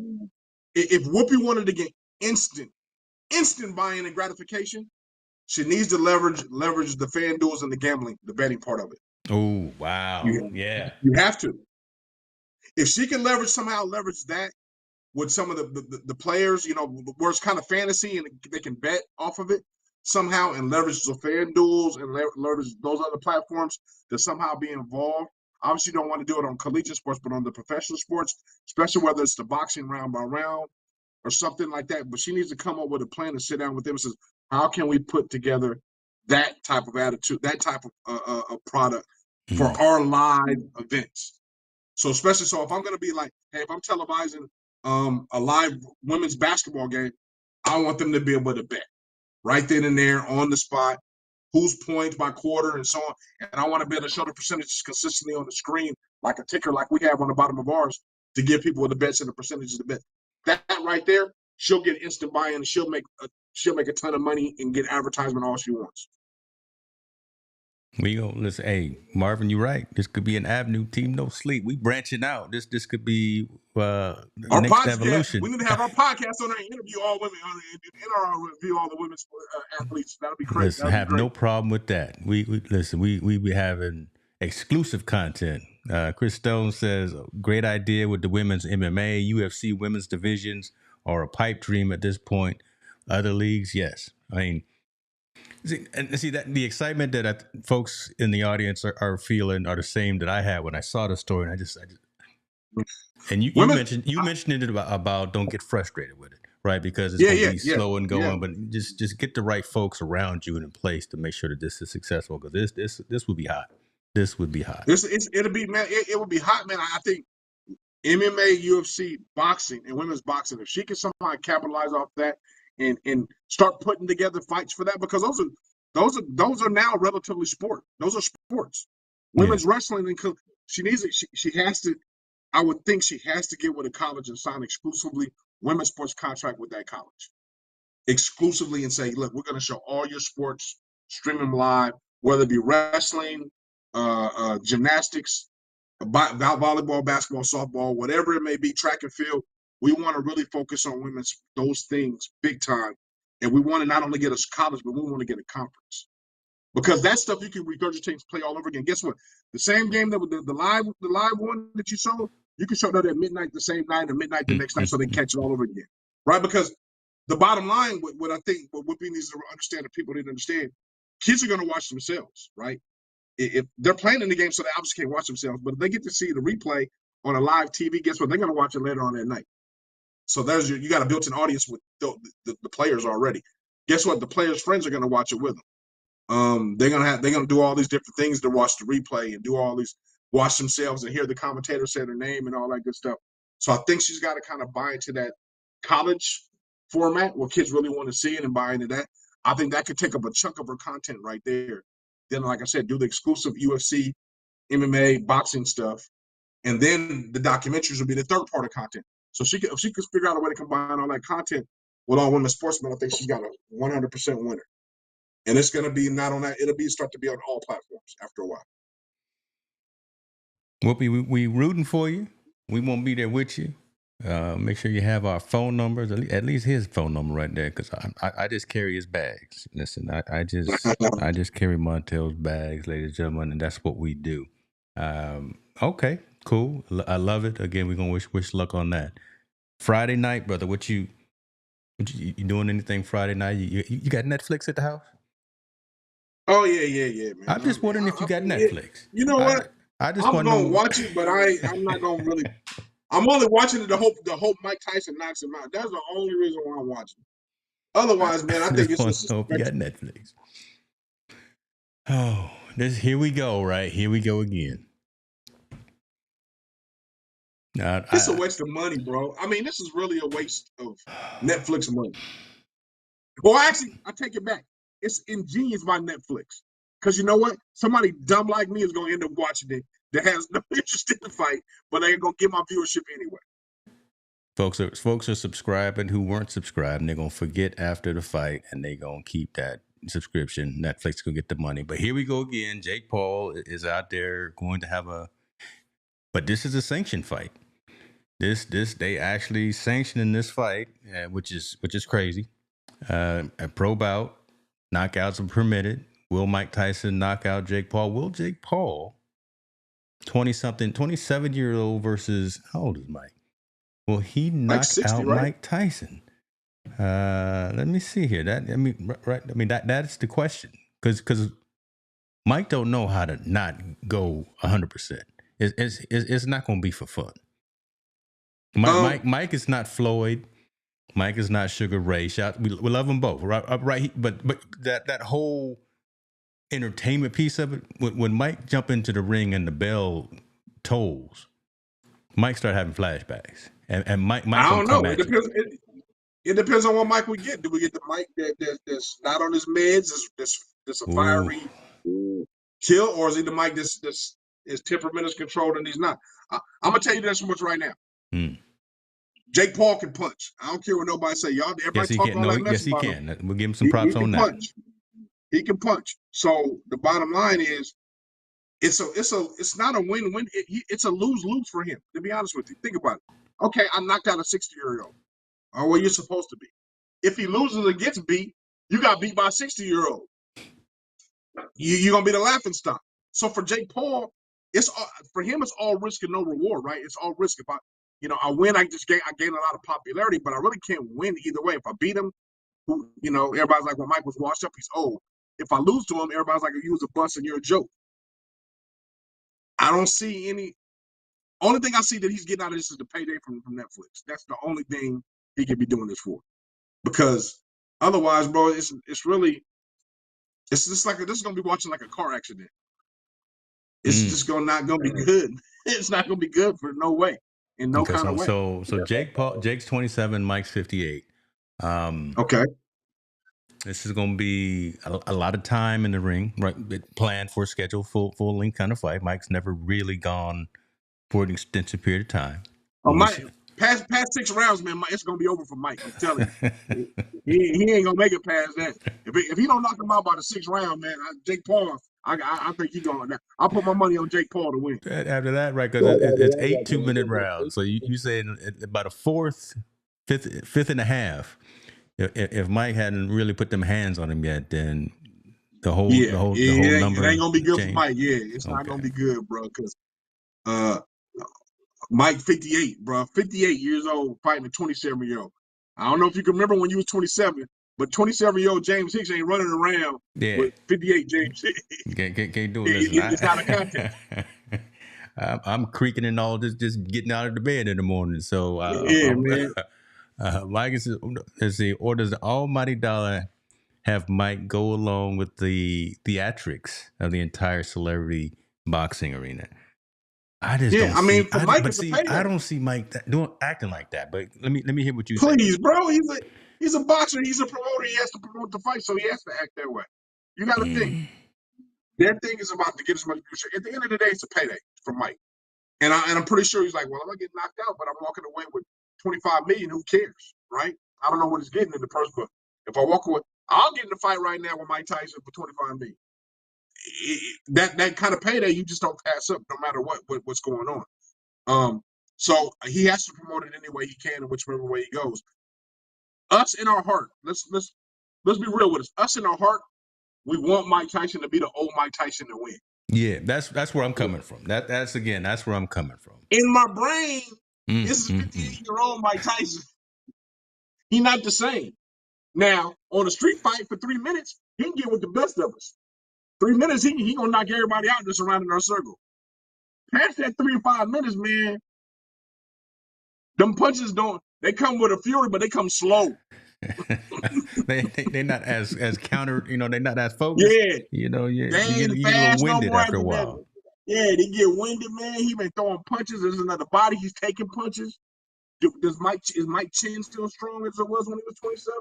S2: if Whoopi wanted to get instant buy-in and gratification, she needs to leverage the fan duels and the gambling, the betting part of it.
S1: Oh, wow.
S2: You have to. If she can somehow leverage that with some of the players, where it's kind of fantasy and they can bet off of it somehow, and leverage the fan duels and leverage those other platforms to somehow be involved. Obviously, you don't want to do it on collegiate sports, but on the professional sports, especially whether it's the boxing round by round or something like that. But she needs to come up with a plan and sit down with them and say, how can we put together that type of attitude, that type of product for our live events? So especially, if I'm going to be like, hey, if I'm televising a live women's basketball game, I want them to be able to bet right then and there on the spot, who's points by quarter and so on. And I want to be able to show the percentages consistently on the screen, like a ticker like we have on the bottom of ours, to give people the bets and the percentages to bet. That right there, she'll get instant buy-in, and she'll make a ton of money and get advertisement all she wants.
S1: We go, listen, hey, Marvin, you're right. This could be an avenue. Team No Sleep. We branching out. This could be our next evolution.
S2: We need to have our podcast on there and interview all women, review all the women's athletes. That'll be great.
S1: Listen, have no problem with that. We be having exclusive content. Chris Stone says, great idea with the women's MMA, UFC women's divisions, or a pipe dream at this point. Other leagues, yes. I mean, see that the excitement that folks in the audience are feeling are the same that I had when I saw the story, and I just and you mentioned it about don't get frustrated with it, right? Because it's going to be slow and going, but just get the right folks around you and in place to make sure that this is successful. Because this would be hot. This would be hot.
S2: It'll be, man. It would be hot, man. I think MMA, UFC, boxing, and women's boxing, if she can somehow capitalize off that and start putting together fights for that, because those are now relatively sport. Those are sports. Women's wrestling, she has to. I would think she has to get with a college and sign exclusively women's sports contract with that college, exclusively, and say, look, we're going to show all your sports, stream them live, whether it be wrestling, gymnastics, volleyball, basketball, softball, whatever it may be, track and field. We want to really focus on those things big time. And we want to not only get a college, but we want to get a conference. Because that stuff you can regurgitate and play all over again. Guess what? The same game that the live one that you saw, you can show that at midnight the same night and midnight the next night, so they catch it all over again. Right? Because the bottom line, what I think, what Whoopi needs to understand that people didn't understand, kids are going to watch themselves, right? If they're playing in the game, so they obviously can't watch themselves, but if they get to see the replay on a live TV, guess what? They're going to watch it later on that night. So you got a built-in audience with the players already. Guess what? The players' friends are going to watch it with them. They're gonna do all these different things to watch the replay and do all these watch themselves and hear the commentator say their name and all that good stuff. So I think she's got to kind of buy into that college format where kids really want to see it and buy into that. I think that could take up a chunk of her content right there. Then, like I said, do the exclusive UFC, MMA, boxing stuff, and then the documentaries will be the third part of content. So if she could figure out a way to combine all that content with all women sportsmen, I think she's got a 100% winner. And it's going to be not on that. It'll start to be on all platforms after a while.
S1: Whoopi, we rooting for you. We won't be there with you. Make sure you have our phone numbers, at least his phone number right there, because I just carry his bags. Listen, I just carry Montell's bags, ladies and gentlemen, and that's what we do. Okay, cool. I love it. Again, we're gonna wish luck on that. Friday night, brother. What you doing anything Friday night? You got Netflix at the house?
S2: Oh yeah, man.
S1: I'm just wondering if you got Netflix.
S2: You know what?
S1: I'm
S2: gonna watch it, but I'm not gonna really. I'm only watching it to hope Mike Tyson knocks him out. That's the only reason why I'm watching it. Otherwise, man, I think it's just.
S1: Hope you got Netflix. Oh, here we go, right? Here we go again.
S2: It's a waste of money, bro. I mean, this is really a waste of Netflix money. Well, actually, I take it back. It's ingenious by Netflix. Because you know what? Somebody dumb like me is going to end up watching it that has no interest in the fight, but they ain't going to get my viewership anyway.
S1: Folks are subscribing who weren't subscribing. They're going to forget after the fight, and they're going to keep that subscription. Netflix will get the money. But here we go again. Jake Paul is out there going to have but this is a sanctioned fight. They actually sanctioning this fight, which is crazy. A pro bout, knockouts are permitted. Will Mike Tyson knock out Jake Paul? Will Jake Paul, 27-year-old versus, how old is Mike? Will he knock 60, out right? Mike Tyson? Let me see here. That's the question. Because Mike don't know how to not go 100%. It's not going to be for fun. Mike is not Floyd. Mike is not Sugar Ray. We love them both, right? But that whole entertainment piece of it, when Mike jump into the ring and the bell tolls, Mike start having flashbacks, and Mike. I don't know.
S2: It depends on what Mike we get. Do we get the Mike that's not on his meds? That's a fiery kill, or is he the Mike that's his temperament is controlled and he's not? I'm gonna tell you this much right now. Jake Paul can punch. I don't care what nobody say. Y'all, everybody talk all that mess about him.
S1: Yes, he can. We'll give him some props on that.
S2: Punch. He can punch. So the bottom line is, it's not a win-win. It's a lose-lose for him. To be honest with you, think about it. Okay, I knocked out a 60-year-old. Or what you're supposed to be. If he loses and gets beat, you got beat by a 60-year-old. You're gonna be the laughingstock. So for Jake Paul, for him, it's all risk and no reward, right? It's all risk. If I win, I gain a lot of popularity, but I really can't win either way. If I beat him, everybody's like, well, Mike was washed up, he's old. If I lose to him, everybody's like, you was a bust and you're a joke. I don't see any. Only thing I see that he's getting out of this is the payday from Netflix. That's the only thing he could be doing this for. Because otherwise, bro, it's just like this is gonna be watching like a car accident. It's just not gonna be good. It's not gonna be good for no way. In no kind of way.
S1: So Jake's 27, Mike's 58.
S2: Okay.
S1: This is going to be a lot of time in the ring, right? Planned for a scheduled full length kind of fight. Mike's never really gone for an extensive period of time.
S2: Mike, past 6 rounds, man, it's going to be over for Mike. I'm telling you, he ain't gonna make it past that. If he don't knock him out by the 6th round, man, Jake Paul, I think he's going to. I'll put my money on Jake Paul to win.
S1: After that, right? Because it's 8 2-minute rounds. So you say about a fifth and a half. If Mike hadn't really put them hands on him yet, then the whole number
S2: it ain't gonna be good for Mike. Yeah, it's not gonna be good, bro. Because Mike 58, bro, 58 years old, fighting a 27-year-old. I don't know if you can remember when you was 27. But 27-year-old James Hicks ain't running around with 58 James Hicks.
S1: Can't do it. Listen,
S2: it's out of context.
S1: I'm creaking and all, just getting out of the bed in the morning. So,
S2: man.
S1: Mike is, let's see, or does the almighty dollar have Mike go along with the theatrics of the entire celebrity boxing arena? I just don't.
S2: I mean,
S1: see,
S2: for Mike, it's a payday.
S1: I don't see Mike acting like that. But let me hear what you
S2: say.
S1: Please,
S2: bro. He's a boxer. He's a promoter. He has to promote the fight, so he has to act that way. You got to think. Their thing is about to get as much viewership. At the end of the day, it's a payday for Mike. And I'm pretty sure he's like, well, I'm gonna get knocked out, but I'm walking away with 25 million. Who cares, right? I don't know what he's getting in the purse, but if I walk away, I'll get in the fight right now with Mike Tyson for 25 million. That kind of payday, you just don't pass up, no matter what's going on. So he has to promote it any way he can, in whichever way he goes. Us in our heart, let's be real with us. Us in our heart, we want Mike Tyson to be the old Mike Tyson to win.
S1: Yeah, that's where I'm coming from. That's where I'm coming from.
S2: In my brain, this is 58-year-old Mike Tyson. He's not the same. Now, on a street fight for 3 minutes, he can get with the best of us. 3 minutes, he gonna knock everybody out just around in our circle. Past that 3 or 5 minutes, man, them punches they come with a fury, but they come slow.
S1: they're not as counter, they're not as focused.
S2: Yeah.
S1: You
S2: get
S1: a little winded after a while.
S2: Yeah, they get winded, man. He been throwing punches. There's another body. He's taking punches. Is Mike Chin still strong as it was when he was 27?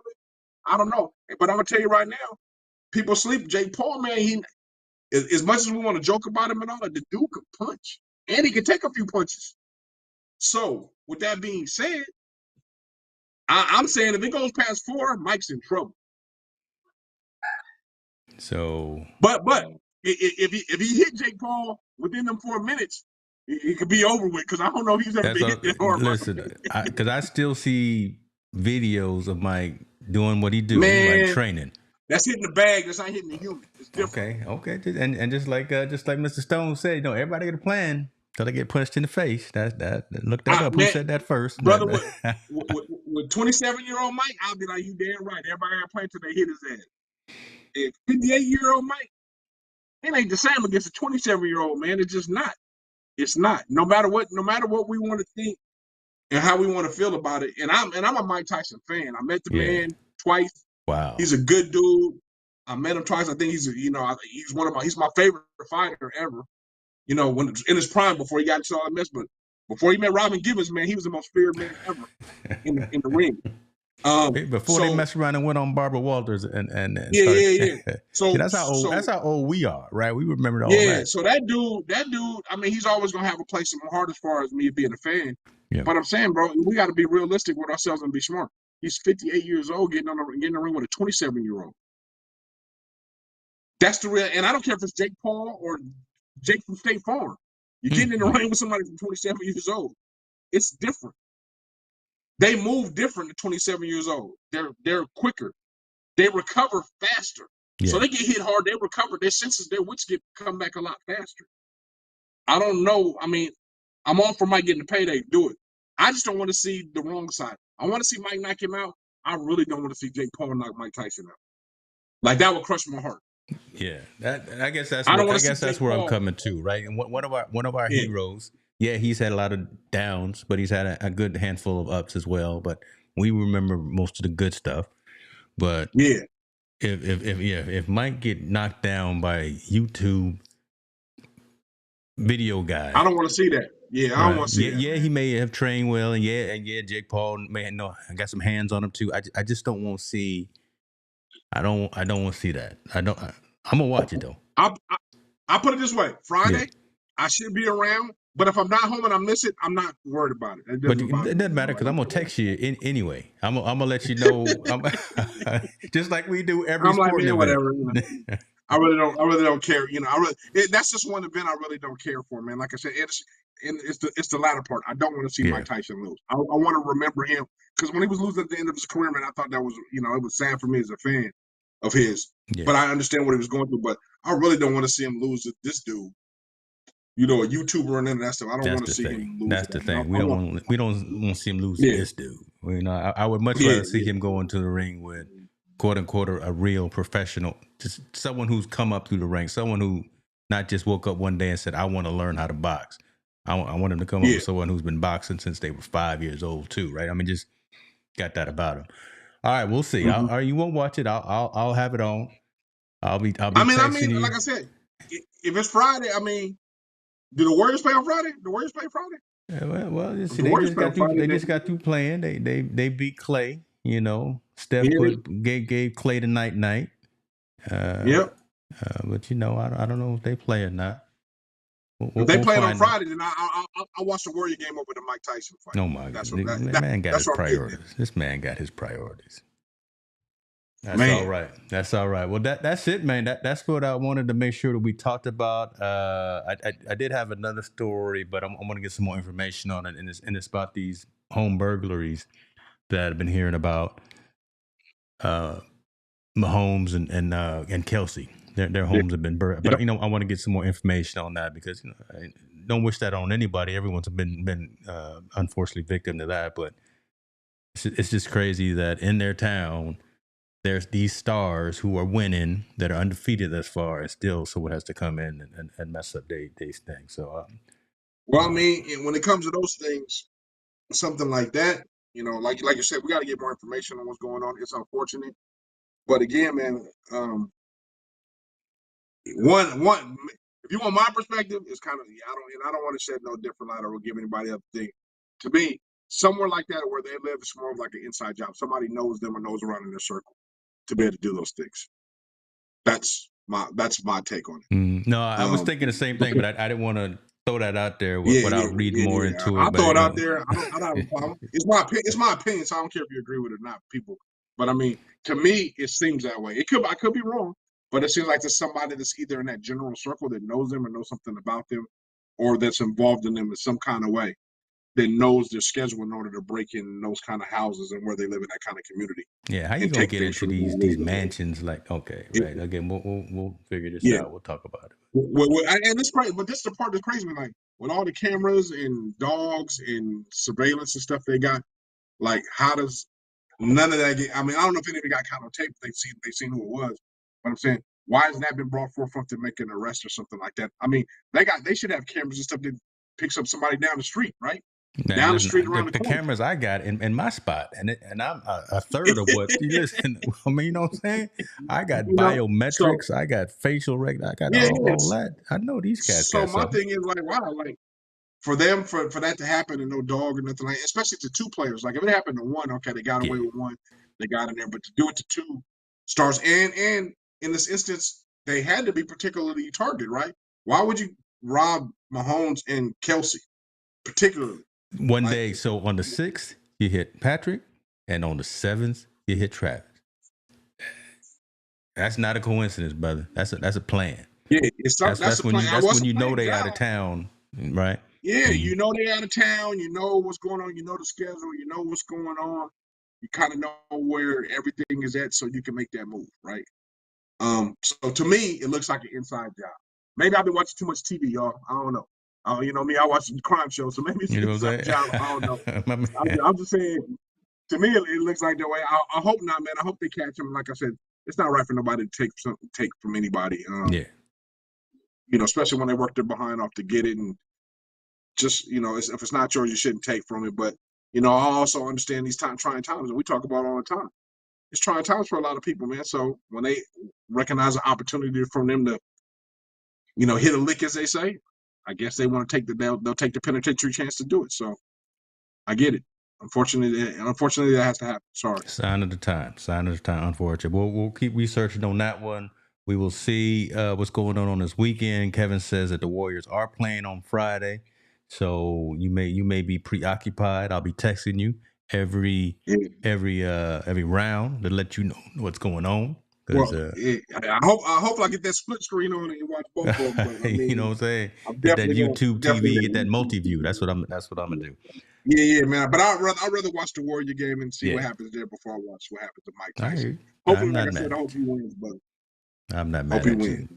S2: I don't know. But I'm going to tell you right now, people sleep. Jake Paul, man, as much as we want to joke about him and all that, the dude can punch. And he can take a few punches. So, with that being said, I'm saying if it goes past 4, Mike's in trouble.
S1: So,
S2: but if he hit Jake Paul within them 4 minutes, it could be over with, because I don't know if he's ever been hit that hard.
S1: Listen, because I still see videos of Mike doing what he do, like training.
S2: That's hitting the bag. That's not hitting the human. It's different.
S1: Okay. And just like Mr. Stone said, everybody get a plan till they get punched in the face. Look that up. Who said that first,
S2: brother? With 27-year-old Mike, I'll be like, you damn right. Everybody got a plan till they hit his ass. If 58-year-old Mike, it ain't the same against a 27-year-old man. It's just not. It's not. No matter what we want to think and how we want to feel about it. And I'm a Mike Tyson fan. I met the man twice.
S1: Wow.
S2: He's a good dude. I met him twice. I think he's my favorite fighter ever. When in his prime, before he got into all that mess, but before he met Robin Givens, man, he was the most feared man ever in the ring.
S1: Before they messed around and went on Barbara Walters and
S2: yeah. So
S1: that's how old we are, right? We remember all
S2: that.
S1: that.
S2: Yeah. So that dude. I mean, he's always gonna have a place in my heart as far as me being a fan. Yeah. But I'm saying, bro, we got to be realistic with ourselves and be smart. He's 58 years old, getting in the ring with a 27-year-old. That's the real. And I don't care if it's Jake Paul or Jake from State Farm. You're getting in the ring with somebody from 27 years old. It's different. They move different at 27 years old. They're quicker. They recover faster. Yeah. So they get hit hard. They recover. Their senses, their wits come back a lot faster. I don't know. I mean, I'm all for Mike getting the payday. Do it. I just don't want to see the wrong side. I want to see Mike knock him out. I really don't want to see Jake Paul knock Mike Tyson out. Like, that would crush my heart.
S1: Yeah, I guess that's where I'm coming to, right? And one of our heroes, he's had a lot of downs, but he's had a good handful of ups as well. But we remember most of the good stuff. But if Mike get knocked down by YouTube video guy,
S2: I don't want to see that. Yeah, I don't want to see that.
S1: Yeah, he may have trained well, and Jake Paul may have got some hands on him too. I just don't want to see. I don't want to see that. I'm gonna watch it though.
S2: I put it this way: Friday, I should be around, but if I'm not home and I miss it, I'm not worried about it. It
S1: doesn't matter because I'm gonna text you anyway. I'm gonna let you know. Just like we do every.
S2: I'm like, man, whatever. I really don't care. That's just one event I really don't care for, man. Like I said, it's the latter part. I don't want to see Mike Tyson lose. I want to remember him, because when he was losing at the end of his career, man, I thought that was, it was sad for me as a fan of his. Yeah. But I understand what he was going through. But I really don't want to see him lose to this dude. A YouTuber and that stuff. I don't want to see him lose.
S1: That's the thing. We don't want to see him lose to this dude. I would much rather see him go into the ring with quote unquote a real professional, just someone who's come up through the ranks, someone who not just woke up one day and said, I want to learn how to box. I want him to come up with someone who's been boxing since they were 5 years old too, right? I mean, just got that about him. All right, we'll see. You won't watch it. I'll have it on. I'll be texting you.
S2: Like I said, if it's Friday, I mean, do the Warriors play on Friday? The Warriors play Friday?
S1: Yeah, well, you see, they just got through playing. They beat Clay. You know, Steph gave Clay the night.
S2: Yep.
S1: But you know, I don't know if they play or not.
S2: If they play it on Friday, then I'll watch the Warrior game over the Mike Tyson fight.
S1: Oh my God, man got his priorities. This man got his priorities. That's all right. That's all right. Well, that's it, man. That's what I wanted to make sure that we talked about. I did have another story, but I'm going to get some more information on it, and it's about these home burglaries that I've been hearing about. Mahomes and Kelsey, their homes have been burned. But you know, I want to get some more information on that because you know, I don't wish that on anybody. Everyone's been unfortunately victim to that, but it's just crazy that in their town there's these stars who are winning that are undefeated thus far, and still someone has to come in and mess up their thing. So,
S2: I mean, when it comes to those things, something like that, you know, like you said, we got to get more information on what's going on. It's unfortunate, but again, man, one, if you want my perspective, it's kind of I don't want to shed no different light or give anybody else thing. To me, somewhere like that where they live, it's more of like an inside job. Somebody knows them or knows around in their circle to be able to do those things. That's my take on it.
S1: No, I was thinking the same thing, but I didn't want to throw that out there without reading more into it.
S2: I'll throw it out there. I don't have a problem. It's my opinion, so I don't care if you agree with it or not, people. But I mean, to me, it seems that way. I could be wrong, but it seems like there's somebody that's either in that general circle that knows them or knows something about them, or that's involved in them in some kind of way, that knows their schedule in order to break in those kind of houses and where they live in that kind of community.
S1: Yeah, how you gonna get into these mansions? Like, okay, right? Again, we'll figure this out. We'll talk about it.
S2: And it's crazy, but this is the part that's crazy. Like with all the cameras and dogs and surveillance and stuff they got, like how does none of that get? I mean, I don't know if any of it got caught on tape. They've seen who it was, but I'm saying, why hasn't that been brought forefront to make an arrest or something like that? I mean, they should have cameras and stuff that picks up somebody down the street, right?
S1: Man,
S2: down the street around
S1: the cameras I got in my spot, and I'm a third of what you listen. I mean, you know what I'm saying? I got biometrics, I got facial rec, I got all that. I know these cats.
S2: So my thing is like, wow, like for them for that to happen and no dog or nothing like, especially to two players. Like if it happened to one, okay, they got away with one, they got in there, but to do it to two stars, and in this instance, they had to be particularly targeted, right? Why would you rob Mahomes and Kelsey, particularly?
S1: One day, so on the 6th, you hit Patrick, and on the 7th, you hit Travis. That's not a coincidence, brother. That's a plan.
S2: Yeah, that's when
S1: you know they out of town, right?
S2: Yeah, you know they out of town. You know what's going on. You know the schedule. You know what's going on. You kind of know where everything is at, so you can make that move, right? So to me, it looks like an inside job. Maybe I've been watching too much TV, y'all. I don't know. You know me, I watch crime shows, so maybe it's an inside job. I don't know. I'm just saying, to me, it looks like that way. I hope not, man. I hope they catch him. Like I said, it's not right for nobody to take from anybody. You know, especially when they work their behind off to get it, and just, you know, if it's not yours, you shouldn't take from it. But, you know, I also understand these trying times, and we talk about it all the time. It's trying times for a lot of people, man. So when they recognize an opportunity from them to, you know, hit a lick, as they say, I guess they want to they'll take the penitentiary chance to do it. So I get it. Unfortunately, that has to happen. Sorry.
S1: Sign of the time. Unfortunately, we'll keep researching on that one. We will see what's going on this weekend. Kevin says that the Warriors are playing on Friday, so you may be preoccupied. I'll be texting you every round to let you know what's going on.
S2: Well, I hope I get that split screen on and watch both of them. But, I mean,
S1: you know what I'm saying? Get that YouTube TV, get that multi-view. That's what I'm gonna do.
S2: Yeah, man. But I'd rather watch the Warrior game and see what happens there before I watch what happens to Mike Tyson. Hopefully, like I said, I hope he wins, but
S1: I'm not mad at you.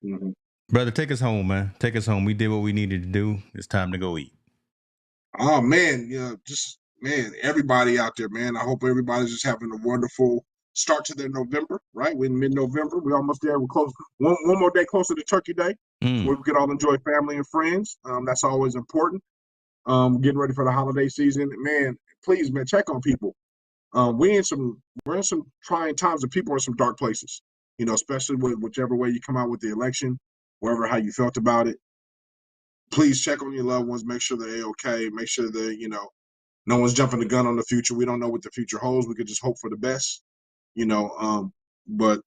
S1: Mm-hmm. Brother, take us home, man. Take us home. We did what we needed to do. It's time to go eat.
S2: Oh man, everybody out there, man. I hope everybody's just having a wonderful start to their November, right? We're in mid-November. We're almost there. We're close. One more day closer to Turkey Day, where we can all enjoy family and friends. That's always important. Getting ready for the holiday season. Man, please, man, check on people. We're in some trying times, and people are in some dark places. Especially with whichever way you come out with the election, wherever how you felt about it. Please check on your loved ones. Make sure they're okay. Make sure that no one's jumping the gun on the future. We don't know what the future holds. We could just hope for the best. But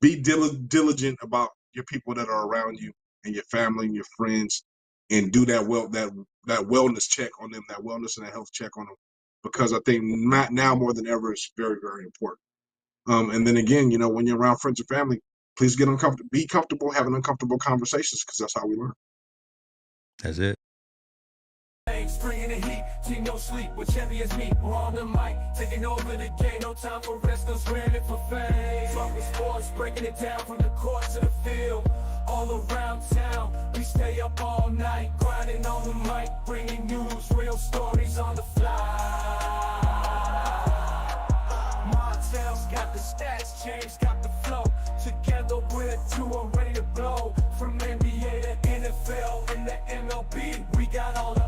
S2: be diligent about your people that are around you and your family and your friends, and do that wellness check on them, that wellness and that health check on them, because I think now more than ever it's very, very important. And then again, when you're around friends and family, please get uncomfortable, be comfortable having uncomfortable conversations, because that's how we learn.
S1: That's it.
S3: Bringing the heat, team no sleep, with champions meet. We're on the mic, taking over the game. No time for rest, no screaming for fame. Talking sports, breaking it down from the court to the field. All around town, we stay up all night, grinding on the mic, bringing news, real stories on the fly. Montell's got the stats, James got the flow. Together we're two and ready to blow. From NBA to NFL and the MLB, we got all the